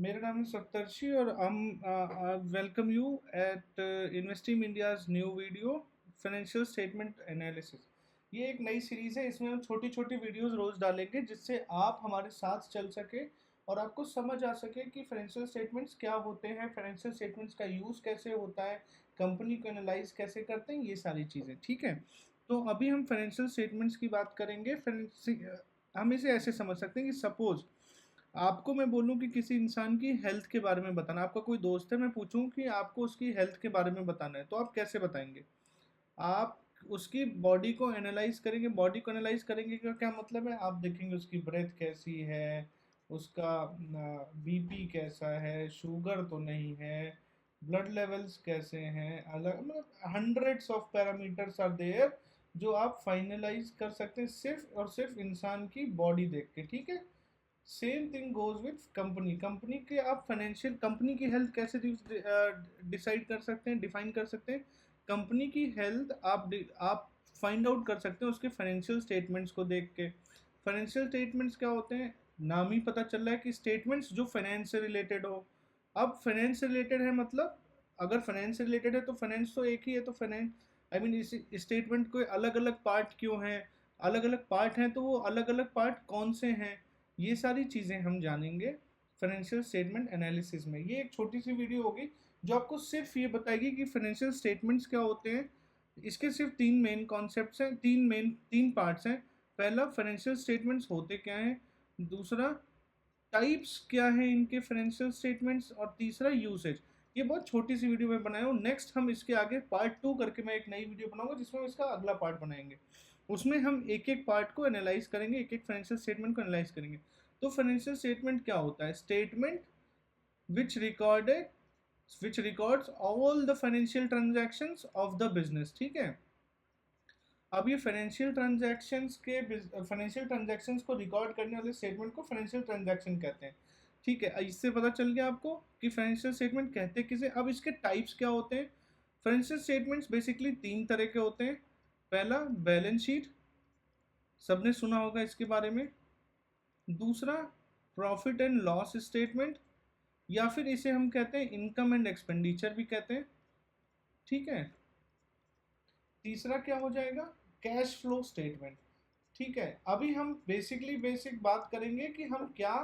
मेरा नाम है सप्तर्षि और हम welcome you at investing India's new video financial statement analysis. ये एक नई सीरीज़ है, इसमें हम छोटी छोटी वीडियोस रोज़ डालेंगे जिससे आप हमारे साथ चल सके और आपको समझ आ सके कि फाइनेंशियल स्टेटमेंट्स क्या होते हैं, फाइनेंशियल स्टेटमेंट्स का यूज़ कैसे होता है, कंपनी को एनालाइज कैसे करते हैं, ये सारी चीज़ें। ठीक है, तो अभी हम फाइनेंशियल स्टेटमेंट्स की बात करेंगे। हम इसे ऐसे समझ सकते हैं कि सपोज आपको मैं बोलूँ कि किसी इंसान की हेल्थ के बारे में बताना, आपका कोई दोस्त है, मैं पूछूँ कि आपको उसकी हेल्थ के बारे में बताना है, तो आप कैसे बताएंगे? आप उसकी बॉडी को एनालाइज करेंगे। बॉडी को एनालाइज करेंगे का क्या मतलब है? आप देखेंगे उसकी ब्रेथ कैसी है, उसका बीपी कैसा है, शुगर तो नहीं है, ब्लड लेवल्स कैसे हैं, अलग मतलब hundreds of parameters are there जो आप फाइनलाइज कर सकते हैं सिर्फ और सिर्फ इंसान की बॉडी देख के। ठीक है, same thing goes with company. Company के आप फाइनेंशियल, कंपनी की हेल्थ कैसे डिसाइड कर सकते हैं, डिफाइन कर सकते हैं? कंपनी की हेल्थ आप फाइंड आउट कर सकते हैं उसके फाइनेंशियल स्टेटमेंट्स को देख के। फाइनेंशियल स्टेटमेंट्स क्या होते हैं? नाम ही पता चल रहा है कि स्टेटमेंट्स जो फाइनेंस से रिलेटेड हो। अब फाइनेंस से रिलेटेड है मतलब, अगर फाइनेंस से रिलेटेड है तो फाइनेंस तो एक ही है, तो फाइनेंस आई मीन इस स्टेटमेंट को अलग अलग पार्ट क्यों हैं? अलग अलग पार्ट हैं तो वो अलग अलग पार्ट कौन से हैं? ये सारी चीज़ें हम जानेंगे फाइनेंशियल स्टेटमेंट एनालिसिस में। ये एक छोटी सी वीडियो होगी जो आपको सिर्फ ये बताएगी कि फाइनेंशियल स्टेटमेंट्स क्या होते हैं। इसके सिर्फ तीन मेन कॉन्सेप्ट्स हैं, तीन पार्ट्स हैं। पहला, फाइनेंशियल स्टेटमेंट्स होते क्या हैं। दूसरा, टाइप्स क्या हैं इनके फाइनेंशियल स्टेटमेंट्स। और तीसरा, यूसेज। ये बहुत छोटी सी वीडियो मैं बनाया हूँ। नेक्स्ट हम इसके आगे पार्ट 2 करके मैं एक नई वीडियो बनाऊंगा जिसमें हम इसका अगला पार्ट बनाएंगे। उसमें हम एक एक पार्ट को एनालाइज करेंगे, एक एक फाइनेंशियल स्टेटमेंट को एनालाइज करेंगे। तो फाइनेंशियल स्टेटमेंट क्या होता है? Statement which recorded which records all the financial transactions of the business. ठीक है, अब ये फाइनेंशियल ट्रांजैक्शंस को रिकॉर्ड करने वाले स्टेटमेंट को फाइनेंशियल ट्रांजैक्शन कहते हैं। ठीक है, इससे पता चल गया आपको कि फाइनेंशियल स्टेटमेंट कहते किसे। अब इसके टाइप्स क्या होते हैं? फाइनेंशियल स्टेटमेंट्स बेसिकली तीन तरह के होते हैं। पहला, बैलेंस शीट, सबने सुना होगा इसके बारे में। दूसरा, प्रॉफिट एंड लॉस स्टेटमेंट, या फिर इसे हम कहते हैं इनकम एंड एक्सपेंडिचर भी कहते हैं। ठीक है, तीसरा क्या हो जाएगा? Cash flow statement. ठीक है, अभी हम बेसिक बात करेंगे कि हम क्या,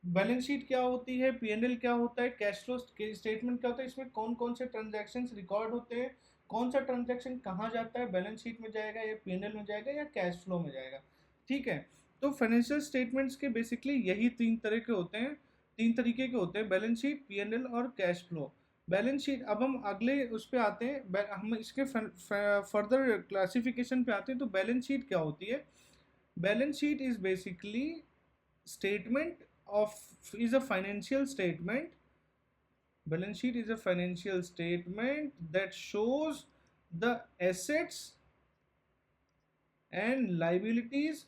बैलेंस शीट क्या होती है, पीएनएल क्या होता है, कैश फ्लो स्टेटमेंट क्या होता है, इसमें कौन कौन से ट्रांजैक्शन रिकॉर्ड होते हैं, कौन सा ट्रांजैक्शन कहाँ जाता है, बैलेंस शीट में जाएगा या पीएनएल में जाएगा या कैश फ्लो में जाएगा। ठीक है, तो फाइनेंशियल स्टेटमेंट्स के बेसिकली यही तीन तरह के होते हैं, तीन तरीके के होते हैं, बैलेंस शीट, पीएनएल और कैश फ्लो। बैलेंस शीट, अब हम अगले उस पर आते हैं, हम इसके फर्दर क्लासिफिकेशन पे आते हैं। तो बैलेंस शीट क्या होती है? Balance sheet is basically statement of is a financial statement. Balance sheet is a financial statement that shows the assets and liabilities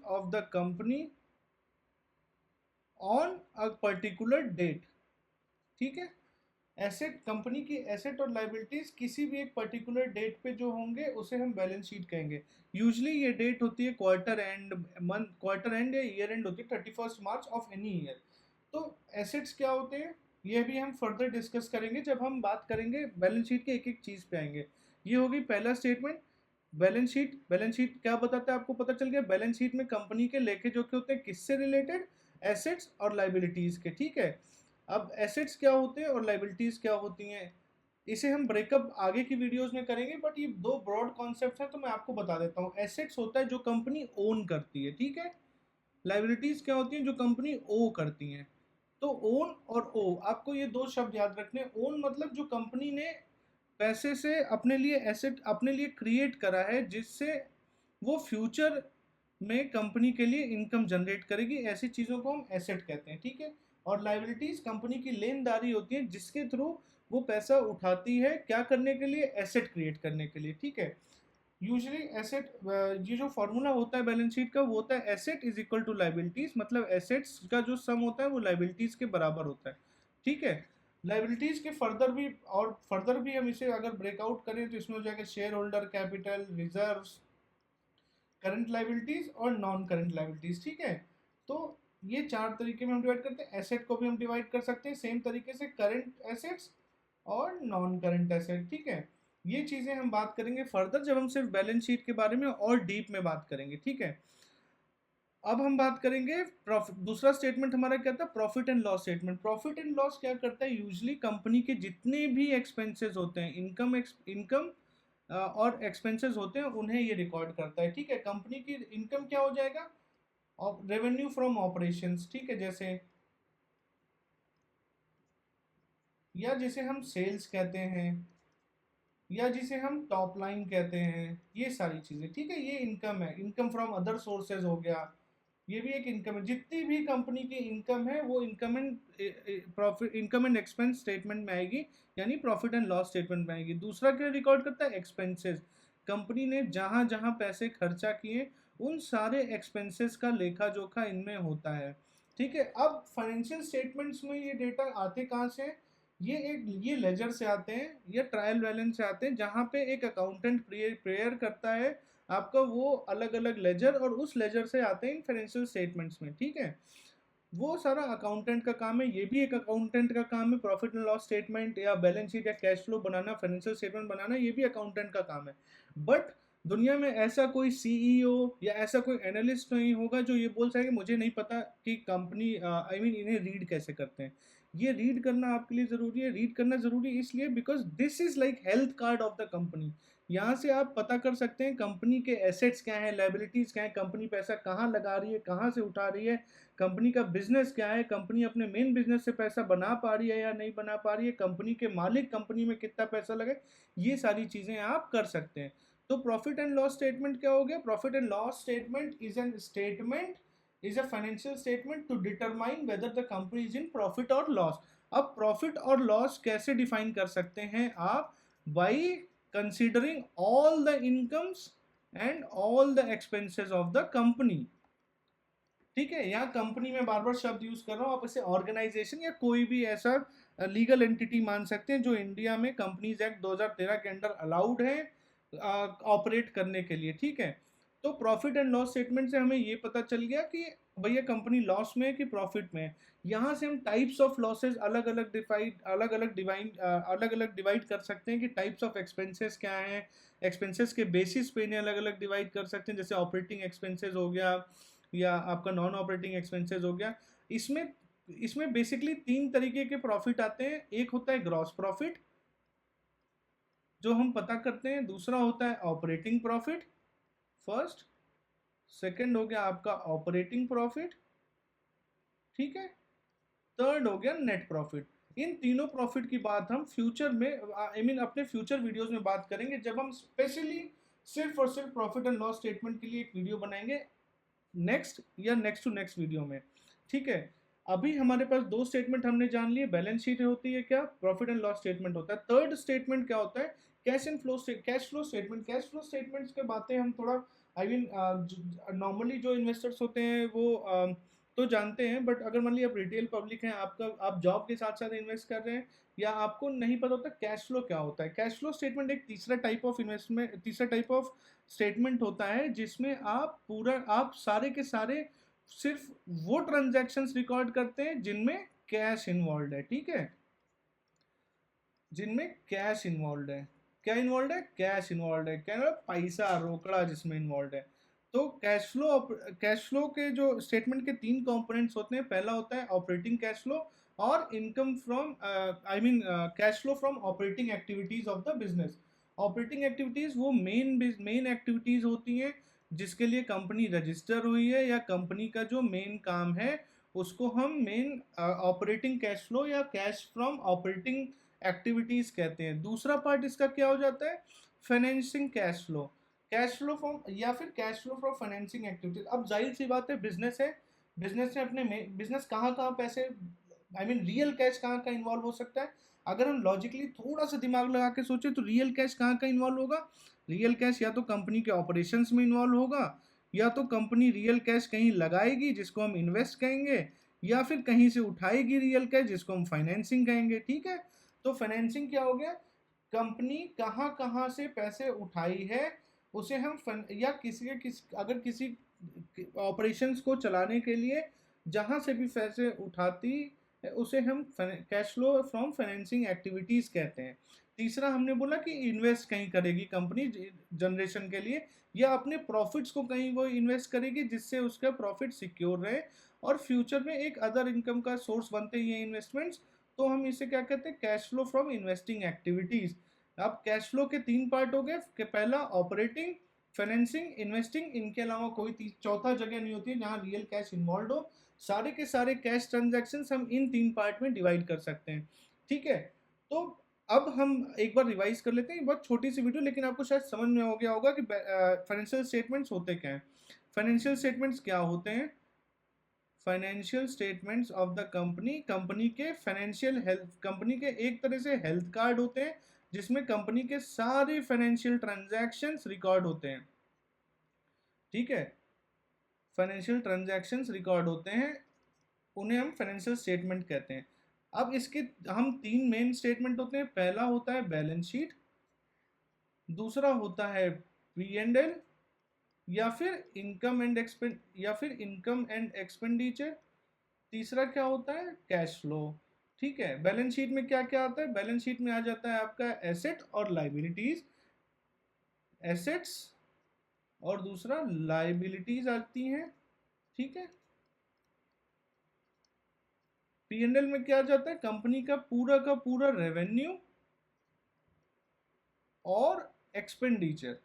of the company on a particular date. ठीक है, asset, company की asset और liabilities किसी भी एक particular date पे जो होंगे उसे हम बैलेंस शीट कहेंगे। यूजली ये डेट होती है quarter and, month quarter and या ईयर एंड होती है 31 मार्च ऑफ एनी ईयर। तो एसेट्स क्या होते हैं ये भी हम फर्दर डिस्कस करेंगे जब हम बात करेंगे बैलेंस शीट के एक एक चीज पे आएंगे। ये होगी पहला statement, balance sheet. Balance sheet क्या बताता है आपको पता चल गया। बैलेंस शीट में कंपनी के लेखे जोखे होते हैं, किससे रिलेटेड? एसेट्स और लाइबिलिटीज के। ठीक है, अब एसेट्स क्या होते हैं और लाइबिलिटीज क्या होती हैं, इसे हम ब्रेकअप आगे की वीडियोस में करेंगे, बट ये दो ब्रॉड कॉन्सेप्ट्स हैं तो मैं आपको बता देता हूँ। एसेट्स होता है जो कंपनी ओन करती है, ठीक है। लाइबिलिटीज क्या होती हैं? जो कंपनी ओ करती हैं। तो ओन और ओ, आपको ये दो शब्द याद रखने। ओन मतलब जो कंपनी ने पैसे से अपने लिए एसेट अपने लिए क्रिएट करा है जिससे वो फ्यूचर में कंपनी के लिए इनकम जनरेट करेगी, ऐसी चीज़ों को हम एसेट कहते हैं। ठीक है, और लाइबिलिटीज कंपनी की लेनदारी होती है जिसके थ्रू वो पैसा उठाती है, क्या करने के लिए? एसेट क्रिएट करने के लिए। ठीक है, यूजुअली एसेट, ये जो फॉर्मूला होता है बैलेंस शीट का वो होता है asset is equal to liabilities, मतलब एसेट्स का जो सम होता है वो लाइबिलिटीज के बराबर होता है। ठीक है, लाइबिलिटीज के फर्दर भी हम इसे अगर ब्रेकआउट करें तो इसमें हो जाएगा share holder capital, reserves, current liabilities और नॉन करंट लाइबिलिटीज, ठीक है। तो ये चार तरीके में हम डिवाइड करते हैं। एसेट को भी हम डिवाइड कर सकते हैं सेम तरीके से, करंट एसेट्स और नॉन करंट एसेट, ठीक है। ये चीजें हम बात करेंगे फर्दर जब हम सिर्फ बैलेंस शीट के बारे में और डीप में बात करेंगे, ठीक है। अब हम बात करेंगे प्रॉफिट। दूसरा स्टेटमेंट हमारा क्या था, profit and loss statement. Profit and loss क्या करता है, यूजली कंपनी के जितने भी एक्सपेंसेस होते हैं, इनकम और एक्सपेंसेस होते हैं, उन्हें ये रिकॉर्ड करता है, ठीक है। कंपनी की इनकम क्या हो जाएगा, रेवेन्यू फ्रॉम ऑपरेशंस, ठीक है, जैसे या जिसे हम सेल्स कहते हैं या जिसे हम टॉप लाइन कहते हैं, ये सारी चीजें, ठीक है, ये इनकम है। इनकम फ्रॉम अदर सोर्सेज हो गया, ये भी एक इनकम है। जितनी भी कंपनी की इनकम है वो इनकम एंड एक्सपेंस स्टेटमेंट में आएगी, यानी प्रॉफिट एंड लॉस स्टेटमेंट में आएगी। दूसरा क्या रिकॉर्ड करता है, एक्सपेंसेस। कंपनी ने जहां जहां पैसे खर्चा किए उन सारे एक्सपेंसेस का लेखा जोखा इनमें होता है, ठीक है। अब फाइनेंशियल स्टेटमेंट्स में ये डेटा आते कहाँ से हैं? ये लेजर से आते हैं, ये ट्रायल बैलेंस से आते हैं, जहाँ पे एक अकाउंटेंट प्रेयर करता है आपका वो अलग अलग लेजर, और उस लेजर से आते हैं इन फाइनेंशियल स्टेटमेंट्स में, ठीक है। वो सारा अकाउंटेंट का काम है, ये भी एक अकाउंटेंट का काम है। प्रॉफिट एंड लॉस स्टेटमेंट या बैलेंस शीट या कैश फ्लो बनाना, फाइनेंशियल स्टेटमेंट बनाना, ये भी अकाउंटेंट का काम है। बट दुनिया में ऐसा कोई सीईओ या ऐसा कोई एनालिस्ट नहीं होगा जो ये बोल सके मुझे नहीं पता कि कंपनी इन्हें रीड कैसे करते हैं। ये रीड करना आपके लिए जरूरी है। रीड करना जरूरी इसलिए because this is like health card of the company. यहाँ से आप पता कर सकते हैं कंपनी के एसेट्स क्या है, लाइबिलिटीज क्या है, कंपनी पैसा कहाँ लगा रही है, कहाँ से उठा रही है, कंपनी का बिजनेस क्या है, कंपनी अपने मेन बिजनेस से पैसा बना पा रही है या नहीं बना पा रही है, कंपनी के मालिक कंपनी में कितना पैसा लगे, ये सारी चीजें आप कर सकते हैं। तो प्रॉफिट एंड लॉस स्टेटमेंट क्या हो गया, profit and loss statement is a financial statement to determine whether the company is in profit और लॉस। अब प्रॉफिट और लॉस कैसे डिफाइन कर सकते हैं आप, by considering all the incomes and all the expenses of the company, ठीक है। यहाँ कंपनी में बार बार शब्द यूज कर रहा हूँ, आप इसे ऑर्गेनाइजेशन या कोई भी ऐसा लीगल एंटिटी मान सकते हैं जो इंडिया में कंपनीज एक्ट 2013 के अंडर अलाउड है ऑपरेट करने के लिए, ठीक है। तो प्रॉफिट एंड लॉस स्टेटमेंट से हमें ये पता चल गया कि भैया कंपनी लॉस में है कि प्रॉफिट में है। यहाँ से हम टाइप्स ऑफ लॉसेज अलग अलग डिवाइड कर सकते हैं कि टाइप्स ऑफ एक्सपेंसेस क्या हैं, एक्सपेंसेस के बेसिस पे इन्हें अलग अलग डिवाइड कर सकते हैं, जैसे ऑपरेटिंग एक्सपेंसेस हो गया या आपका नॉन ऑपरेटिंग एक्सपेंसेस हो गया। इसमें इसमें बेसिकली तीन तरीके के प्रॉफिट आते हैं। एक होता है ग्रॉस प्रॉफिट जो हम पता करते हैं, दूसरा होता है ऑपरेटिंग प्रॉफिट फर्स्ट, सेकंड हो गया आपका ऑपरेटिंग प्रॉफिट, ठीक है, थर्ड हो गया नेट प्रॉफिट। इन तीनों प्रॉफिट की बात हम फ्यूचर में अपने फ्यूचर वीडियोस में बात करेंगे, जब हम स्पेशली सिर्फ और सिर्फ प्रॉफिट एंड लॉस स्टेटमेंट के लिए एक वीडियो बनाएंगे नेक्स्ट या नेक्स्ट टू नेक्स्ट वीडियो में, ठीक है। अभी हमारे पास दो स्टेटमेंट हमने जान लिए, बैलेंस शीट होती है क्या, प्रॉफिट एंड लॉस स्टेटमेंट होता है। थर्ड स्टेटमेंट क्या होता है, cash flow statement. Cash flow statements के बातें हम थोड़ा नॉर्मली जो इन्वेस्टर्स होते हैं वो तो जानते हैं, बट अगर मान लीजिए आप रिटेल पब्लिक हैं, आप जॉब के साथ साथ इन्वेस्ट कर रहे हैं या आपको नहीं पता होता कैश फ्लो क्या होता है। कैश फ्लो स्टेटमेंट एक तीसरा टाइप ऑफ स्टेटमेंट होता है जिसमें आप सारे के सारे सिर्फ वो ट्रांजैक्शंस रिकॉर्ड करते हैं जिनमें कैश इन्वॉल्व है, ठीक है, जिनमें कैश इन्वॉल्व है। क्या इन्वॉल्व है, कैश इन्वॉल्व है, क्या मतलब पैसा रोकड़ा जिसमें इन्वॉल्व है। तो कैश फ्लो के जो स्टेटमेंट के तीन कंपोनेंट्स होते हैं, पहला होता है ऑपरेटिंग कैश फ्लो और income from cash flow from operating activities of the business. Operating activities वो मेन एक्टिविटीज होती हैं जिसके लिए कंपनी रजिस्टर हुई है या कंपनी का जो मेन काम है उसको हम मेन ऑपरेटिंग कैश फ्लो या कैश फ्रॉम ऑपरेटिंग एक्टिविटीज कहते हैं। दूसरा पार्ट इसका क्या हो जाता है, फाइनेंसिंग कैश फ्लो फ्रॉम या फिर cash flow from financing activities. अब जाहिर सी बात है, बिजनेस है, बिजनेस ने अपने बिजनेस कहाँ कहाँ पैसे रियल कैश कहाँ कहाँ इन्वॉल्व हो सकता है। अगर हम लॉजिकली थोड़ा सा दिमाग लगा के सोचे तो रियल कैश कहाँ कहाँ इन्वॉल्व होगा, रियल कैश या तो कंपनी के ऑपरेशंस में इन्वॉल्व होगा, या तो कंपनी रियल कैश कहीं लगाएगी जिसको हम इन्वेस्ट कहेंगे, या फिर कहीं से उठाएगी रियल कैश जिसको हम फाइनेंसिंग कहेंगे, ठीक है। तो फाइनेंसिंग क्या हो गया, कंपनी कहाँ कहाँ से पैसे उठाई है उसे हम या अगर किसी ऑपरेशंस को चलाने के लिए जहाँ से भी पैसे उठाती है उसे हम cash flow from financing activities कहते हैं। तीसरा हमने बोला कि इन्वेस्ट कहीं करेगी कंपनी जनरेशन के लिए, या अपने प्रॉफिट्स को कहीं वो इन्वेस्ट करेगी जिससे उसका प्रॉफिट सिक्योर रहे और फ्यूचर में एक अदर इनकम का सोर्स बनते हैं ये इन्वेस्टमेंट्स। तो हम इसे क्या कहते हैं, cash flow from investing activities. अब कैश फ्लो के तीन पार्ट हो गए कि पहला ऑपरेटिंग, फाइनेंसिंग, इन्वेस्टिंग। इनके अलावा कोई चौथा जगह नहीं होती है जहाँ रियल कैश इन्वॉल्व हो। सारे के सारे कैश ट्रांजैक्शंस हम इन तीन पार्ट में डिवाइड कर सकते हैं। ठीक है, तो अब हम एक बार रिवाइज कर लेते हैं, बहुत छोटी सी वीडियो, लेकिन आपको शायद समझ में हो गया होगा कि फाइनेंशियल स्टेटमेंट्स होते क्या हैं। फाइनेंशियल स्टेटमेंट्स क्या होते हैं? Financial statements of the company, company के फाइनेंशियल हेल्थ, कंपनी के एक तरह से हेल्थ कार्ड होते हैं जिसमें कंपनी के सारे फाइनेंशियल ट्रांजैक्शंस रिकॉर्ड होते हैं। ठीक है, फाइनेंशियल ट्रांजैक्शंस रिकॉर्ड होते हैं, उन्हें हम फाइनेंशियल स्टेटमेंट कहते हैं। अब इसके हम तीन मेन स्टेटमेंट होते हैं। पहला होता है बैलेंस शीट, दूसरा होता है पी एंड एल, या फिर इनकम एंड एक्सपेंडिचर, तीसरा क्या होता है, कैश फ्लो। ठीक है, बैलेंस शीट में क्या क्या आता है? बैलेंस शीट में आ जाता है आपका एसेट और लाइबिलिटीज, एसेट्स और दूसरा लाइबिलिटीज आती हैं। ठीक है, पी&एल में क्या आ जाता है, कंपनी का पूरा रेवेन्यू और एक्सपेंडिचर।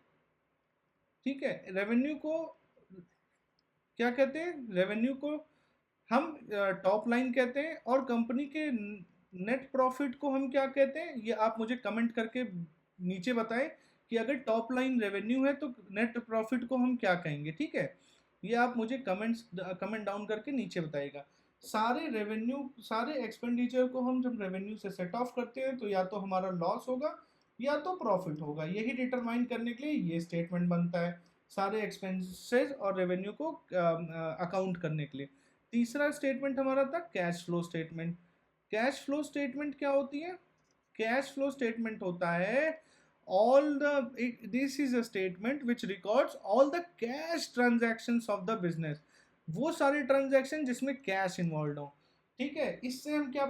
ठीक है, रेवेन्यू को क्या कहते हैं, रेवेन्यू को हम टॉप लाइन कहते हैं, और कंपनी के नेट प्रॉफिट को हम क्या कहते हैं, ये आप मुझे कमेंट करके नीचे बताएं कि अगर टॉप लाइन रेवेन्यू है तो नेट प्रॉफिट को हम क्या कहेंगे। ठीक है, ये आप मुझे कमेंट डाउन करके नीचे बताइएगा। सारे रेवेन्यू, सारे एक्सपेंडिचर को हम जब रेवेन्यू से सेट ऑफ करते हैं तो या तो हमारा लॉस होगा या तो प्रॉफिट होगा। यही डिटरमाइन करने के लिए ये स्टेटमेंट बनता है, सारे एक्सपेंसेस और रेवेन्यू को अकाउंट करने के लिए। तीसरा स्टेटमेंट हमारा था cash flow statement. Cash flow statement क्या होती है? कैश फ्लो स्टेटमेंट होता है this is a statement which records all the cash transactions of the business, वो सारे ट्रांजैक्शन जिसमें कैश इन्वॉल्व हो। ठीक है, इससे हम क्या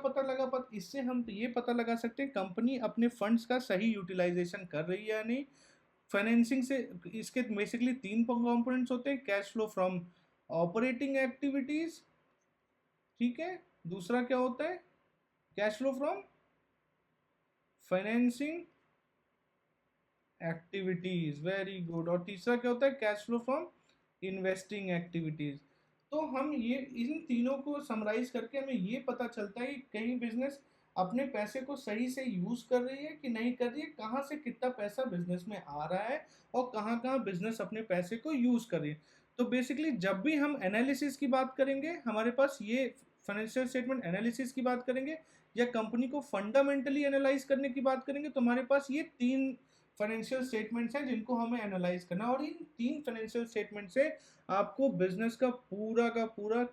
इससे हम ये पता लगा सकते हैं कंपनी अपने फंड्स का सही यूटिलाइजेशन कर रही है या नहीं। फाइनेंसिंग से इसके बेसिकली तीन कंपोनेंट्स होते हैं, cash flow from operating activities. ठीक है, दूसरा क्या होता है, cash flow from financing activities, very good. और तीसरा क्या होता है, cash flow from investing activities. तो हम ये इन तीनों को समराइज करके हमें ये पता चलता है कि कहीं बिजनेस अपने पैसे को सही से यूज कर रही है कि नहीं कर रही है, कहाँ से कितना पैसा बिजनेस में आ रहा है और कहाँ कहाँ बिजनेस अपने पैसे को यूज कर रही है। तो बेसिकली जब भी हम एनालिसिस की बात करेंगे, हमारे पास ये फाइनेंशियल स्टेटमेंट एनालिसिस की बात करेंगे या कंपनी को फंडामेंटली एनालाइज करने की बात करेंगे, तो हमारे पास ये तीन फाइनेंशियल स्टेटमेंट्स हैं जिनको हमें एनालाइज करना है। और इन तीन फाइनेंशियल स्टेटमेंट से आपको बिजनेस का पूरा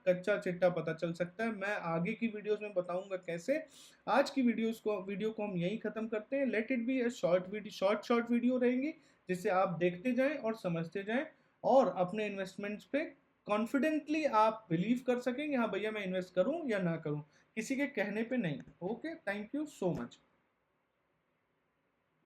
कच्चा चिट्ठा पता चल सकता है। मैं आगे की वीडियोस में बताऊंगा कैसे। आज की वीडियो को हम यहीं खत्म करते हैं। Let it be a short video रहेंगी जिससे आप देखते जाएं और समझते जाएं और अपने इन्वेस्टमेंट्स पे कॉन्फिडेंटली आप बिलीव कर सकेंगे, हाँ भैया मैं इन्वेस्ट करूं या ना करूं, किसी के कहने पे नहीं। Okay, thank you so much.